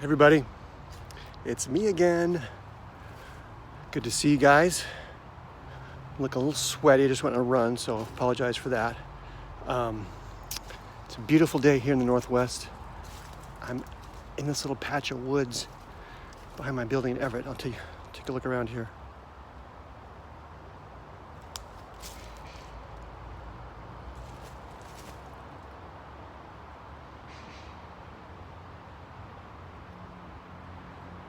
Everybody, it's me again. Good to see you guys. Look a little sweaty, I just went on a run, so apologize for that. It's a beautiful day here in the Northwest. I'm in this little patch of woods behind my building in Everett. I'll take a look around here.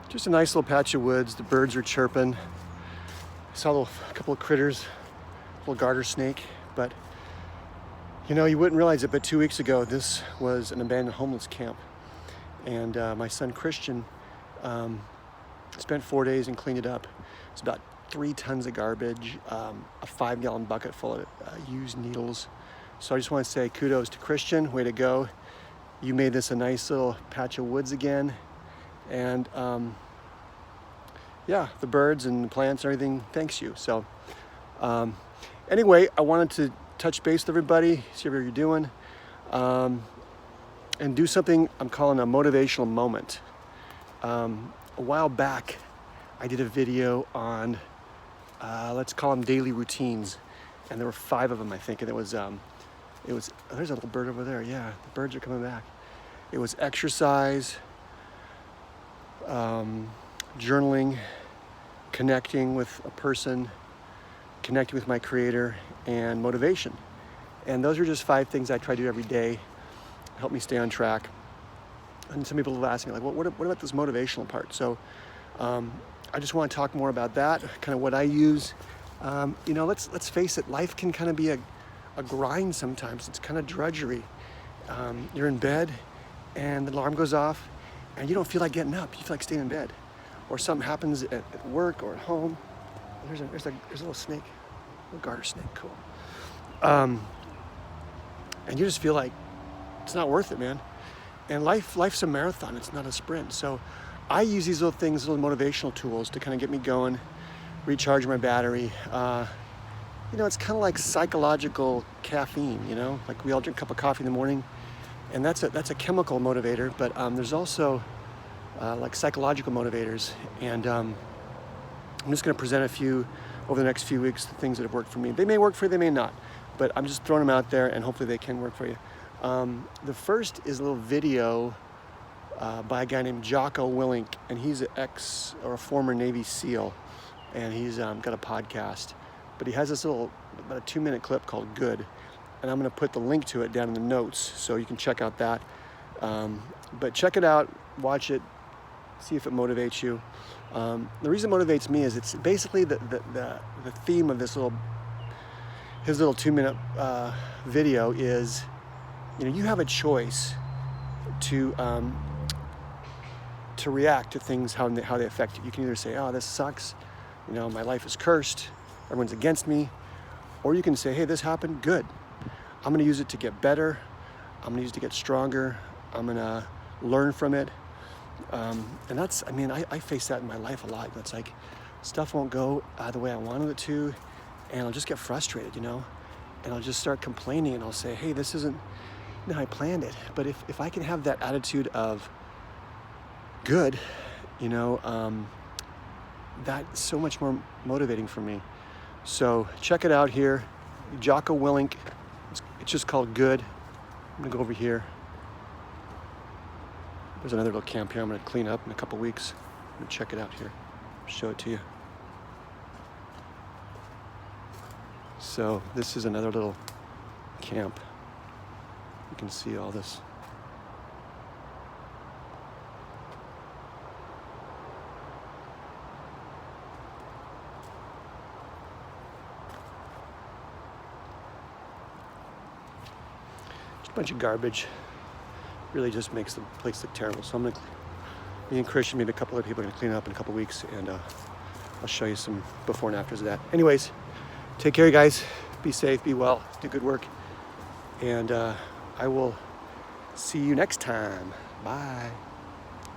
Just a nice little patch of woods. The birds are chirping. I saw a couple of critters, a little garter snake, but you know, you wouldn't realize it, but 2 weeks ago, this was an abandoned homeless camp. And my son Christian spent 4 days and cleaned it up. It's about 3 tons of garbage, a 5-gallon bucket full of used needles. So I just want to say kudos to Christian, way to go. You made this a nice little patch of woods again. And yeah, the birds and the plants and everything thanks you. So anyway, I wanted to touch base with everybody, see how you're doing, and do something I'm calling a motivational moment. A while back, I did a video on, let's call them daily routines, and there were 5 of them, I think, and it was, oh, there's a little bird over there, yeah, the birds are coming back. It was exercise, journaling, connecting with a person, connecting with my creator, and motivation. And those are just 5 things I try to do every day, help me stay on track. And some people have asked me, like, what about this motivational part? So I just want to talk more about that, kind of what I use. You know, let's face it, life can kind of be a grind sometimes. It's kind of drudgery. You're in bed and the alarm goes off and you don't feel like getting up. You feel like staying in bed. Or something happens at work or at home. There's a little snake, a little garter snake, cool. And you just feel like it's not worth it, man. And life's a marathon, it's not a sprint. So I use these little things, little motivational tools to kind of get me going, recharge my battery. You know, it's kind of like psychological caffeine, you know? Like we all drink a cup of coffee in the morning, and that's a chemical motivator, but there's also like psychological motivators. And I'm just gonna present a few over the next few weeks, the things that have worked for me. They may work for you, they may not, but I'm just throwing them out there and hopefully they can work for you. The first is a little video by a guy named Jocko Willink, and he's a former Navy SEAL, and he's got a podcast. But he has this little, about a 2-minute clip called Good, and I'm gonna put the link to it down in the notes so you can check out that. But check it out, watch it, see if it motivates you. The reason it motivates me is it's basically the theme of his little 2-minute video is, you know, you have a choice to react to things, how they affect you. You can either say, oh, this sucks, you know, my life is cursed, everyone's against me, or you can say, hey, this happened, good. I'm gonna use it to get better, I'm gonna use it to get stronger, I'm gonna learn from it. And that's, I mean, I face that in my life a lot. It's like stuff won't go the way I wanted it to, and I'll just get frustrated, you know, and I'll just start complaining, and I'll say, hey, this isn't how I planned it. But if I can have that attitude of good, you know, that's so much more motivating for me. So check it out here, Jocko Willink. It's just called Good. I'm gonna go over here. There's another little camp here I'm gonna clean up in a couple weeks. I'm gonna check it out here, show it to you. So this is another little camp. You can see all this. Just a bunch of garbage. Really just makes the place look terrible. So me and Christian, maybe a couple other people are gonna clean it up in a couple weeks, and I'll show you some before and afters of that. Anyways, take care, you guys. Be safe, be well, do good work, and I will see you next time. Bye.